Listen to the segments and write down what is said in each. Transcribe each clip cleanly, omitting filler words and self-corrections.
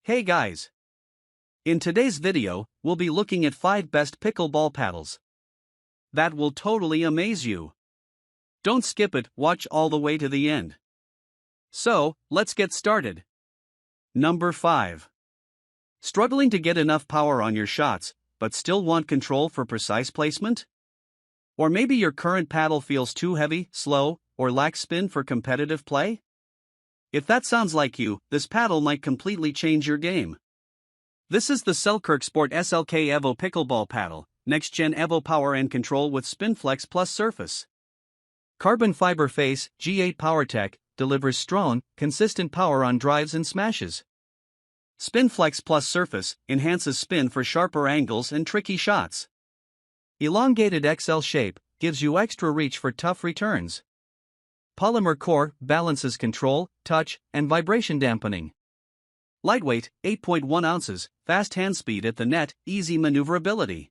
Hey guys! In today's video, we'll be looking at 5 best pickleball paddles. That will totally amaze you. Don't skip it, watch all the way to the end. So, let's get started. Number 5. Struggling to get enough power on your shots, but still want control for precise placement? Or maybe your current paddle feels too heavy, slow, or lacks spin for competitive play? If that sounds like you, this paddle might completely change your game. This is the Selkirk Sport SLK Evo Pickleball Paddle, next-gen Evo power and control with SpinFlex Plus surface. Carbon fiber face, G8 PowerTech, delivers strong, consistent power on drives and smashes. SpinFlex Plus surface enhances spin for sharper angles and tricky shots. Elongated XL shape gives you extra reach for tough returns. Polymer core balances control, touch, and vibration dampening. Lightweight, 8.1 ounces, fast hand speed at the net, easy maneuverability.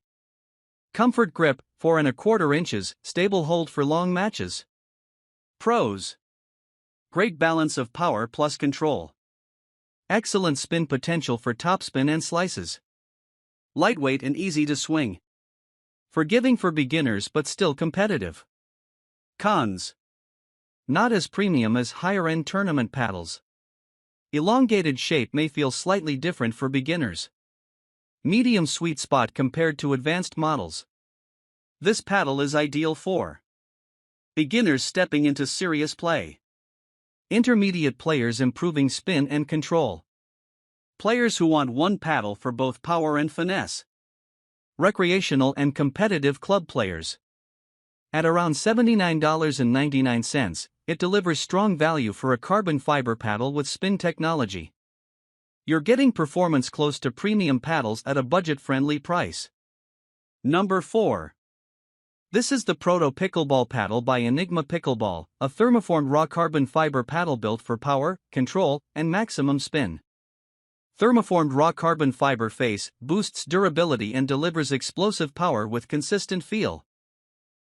Comfort grip, 4¼ inches, stable hold for long matches. Pros: great balance of power plus control. Excellent spin potential for topspin and slices. Lightweight and easy to swing. Forgiving for beginners but still competitive. Cons: not as premium as higher-end tournament paddles. Elongated shape may feel slightly different for beginners. Medium sweet spot compared to advanced models. This paddle is ideal for beginners stepping into serious play. Intermediate players improving spin and control. Players who want one paddle for both power and finesse. Recreational and competitive club players. At around $79.99, it delivers strong value for a carbon fiber paddle with spin technology. You're getting performance close to premium paddles at a budget-friendly price. Number 4. This is the Proto Pickleball Paddle by Enigma Pickleball, a thermoformed raw carbon fiber paddle built for power, control, and maximum spin. Thermoformed raw carbon fiber face boosts durability and delivers explosive power with consistent feel.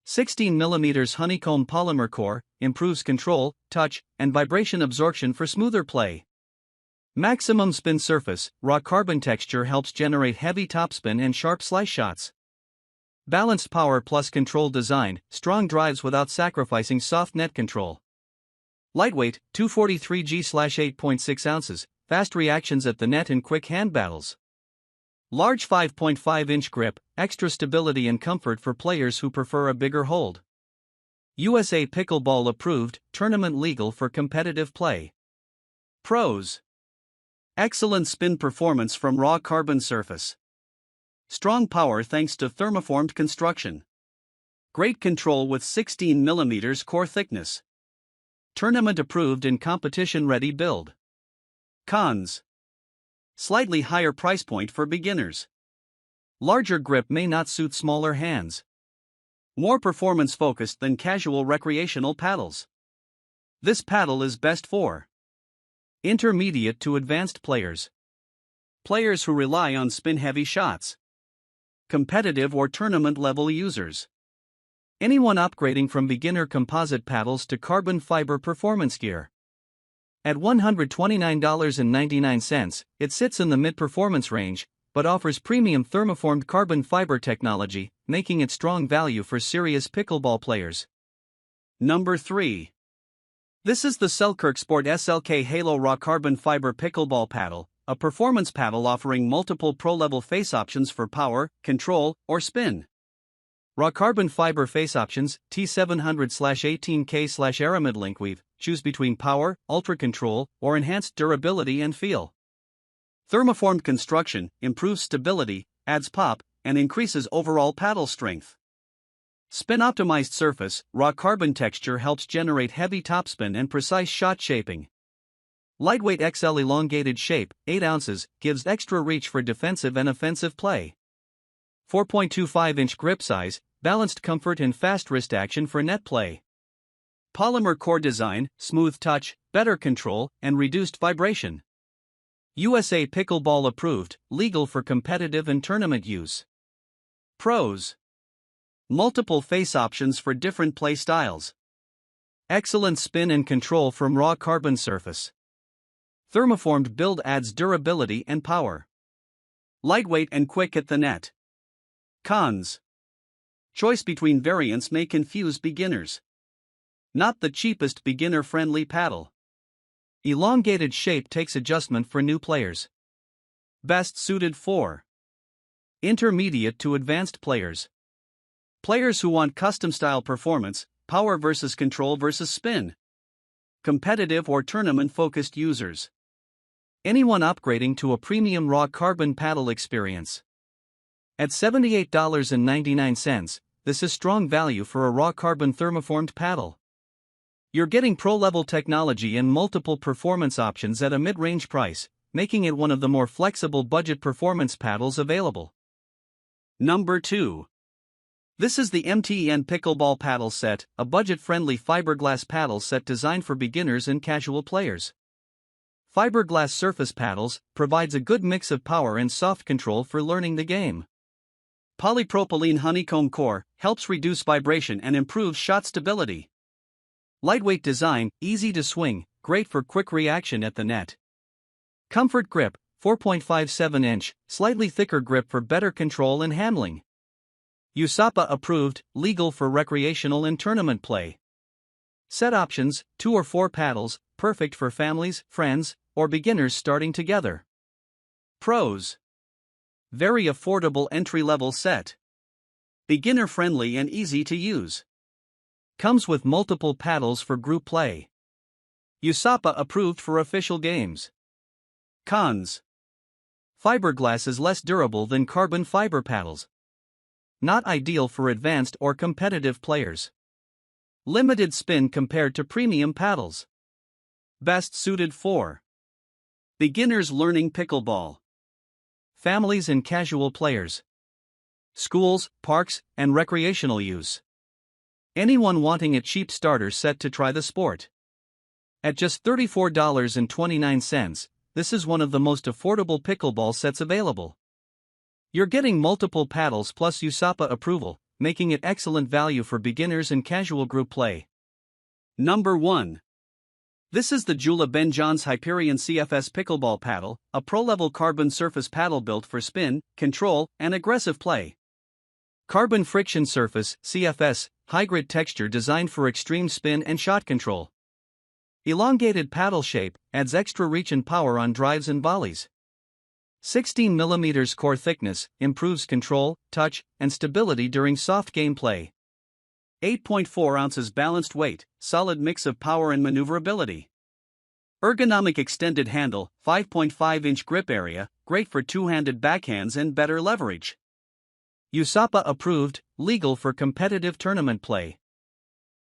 16mm honeycomb polymer core improves control, touch, and vibration absorption for smoother play. Maximum spin surface, raw carbon texture helps generate heavy topspin and sharp slice shots. Balanced power plus control design, strong drives without sacrificing soft net control. Lightweight, 243G/8.6 ounces, fast reactions at the net and quick hand battles. Large 5.5-inch grip, extra stability and comfort for players who prefer a bigger hold. USA Pickleball approved, tournament legal for competitive play. Pros: excellent spin performance from raw carbon surface. Strong power thanks to thermoformed construction. Great control with 16mm core thickness. Tournament approved and competition ready build. Cons: slightly higher price point for beginners. Larger grip may not suit smaller hands. More performance focused than casual recreational paddles. This paddle is best for intermediate to advanced players. Players who rely on spin heavy shots. Competitive or tournament level users. Anyone upgrading from beginner composite paddles to carbon fiber performance gear. At $129.99, it sits in the mid-performance range, but offers premium thermoformed carbon fiber technology, making it strong value for serious pickleball players. Number 3. This is the Selkirk Sport SLK Halo Raw Carbon Fiber Pickleball Paddle, a performance paddle offering multiple pro-level face options for power, control, or spin. Raw carbon fiber face options, T700/18K/Aramid link weave, choose between power, ultra control, or enhanced durability and feel. Thermoformed construction improves stability, adds pop, and increases overall paddle strength. Spin optimized surface, raw carbon texture helps generate heavy topspin and precise shot shaping. Lightweight XL elongated shape, 8 ounces, gives extra reach for defensive and offensive play. 4.25-inch grip size, balanced comfort and fast wrist action for net play. Polymer core design, smooth touch, better control, and reduced vibration. USA Pickleball approved, legal for competitive and tournament use. Pros: multiple face options for different play styles. Excellent spin and control from raw carbon surface. Thermoformed build adds durability and power. Lightweight and quick at the net. Cons. Choice between variants may confuse beginners. Not the cheapest beginner-friendly paddle. Elongated shape takes adjustment for new players. Best suited for intermediate to advanced players. Players who want custom-style performance, power versus control versus spin. Competitive or tournament-focused users. Anyone upgrading to a premium raw carbon paddle experience. At $78.99, this is strong value for a raw carbon thermoformed paddle. You're getting pro-level technology and multiple performance options at a mid-range price, making it one of the more flexible budget performance paddles available. Number 2. This is the MTEN Pickleball Paddle Set, a budget-friendly fiberglass paddle set designed for beginners and casual players. Fiberglass surface paddles provides a good mix of power and soft control for learning the game. Polypropylene honeycomb core helps reduce vibration and improves shot stability. Lightweight design, easy to swing, great for quick reaction at the net. Comfort grip, 4.57-inch, slightly thicker grip for better control and handling. USAPA approved, legal for recreational and tournament play. Set options, 2 or 4 paddles, perfect for families, friends, or beginners starting together. Pros. Very affordable entry-level set. Beginner-friendly and easy to use. Comes with multiple paddles for group play. USAPA approved for official games. Cons. Fiberglass is less durable than carbon fiber paddles. Not ideal for advanced or competitive players. Limited spin compared to premium paddles. Best suited for beginners learning pickleball. Families and casual players. Schools, parks, and recreational use. Anyone wanting a cheap starter set to try the sport. At just $34.29, this is one of the most affordable pickleball sets available. You're getting multiple paddles plus USAPA approval, making it excellent value for beginners and casual group play. Number 1. This is the Joola Ben John's Hyperion CFS Pickleball Paddle, a pro-level carbon surface paddle built for spin, control, and aggressive play. Carbon friction surface, CFS, high-grit texture designed for extreme spin and shot control. Elongated paddle shape adds extra reach and power on drives and volleys. 16 mm core thickness improves control, touch, and stability during soft game play. 8.4 ounces balanced weight, solid mix of power and maneuverability. Ergonomic extended handle, 5.5-inch grip area, great for two-handed backhands and better leverage. USAPA approved, legal for competitive tournament play.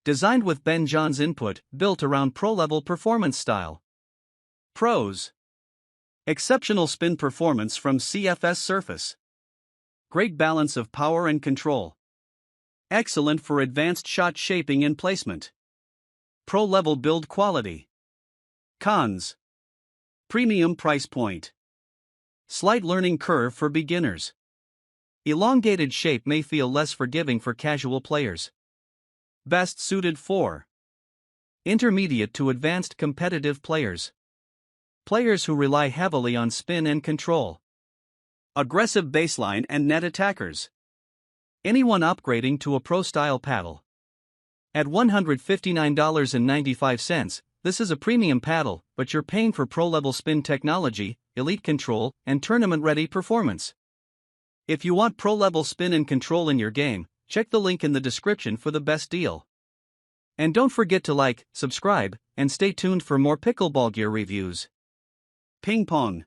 Designed with Ben John's input, built around pro-level performance style. Pros. Exceptional spin performance from CFS surface. Great balance of power and control. Excellent for advanced shot shaping and placement. Pro-level build quality. Cons. Premium price point. Slight learning curve for beginners. Elongated shape may feel less forgiving for casual players. Best suited for intermediate to advanced competitive players. Players who rely heavily on spin and control. Aggressive baseline and net attackers. Anyone upgrading to a pro-style paddle. At $159.95, this is a premium paddle, but you're paying for pro-level spin technology, elite control, and tournament-ready performance. If you want pro-level spin and control in your game, check the link in the description for the best deal. And don't forget to like, subscribe, and stay tuned for more pickleball gear reviews. Ping pong.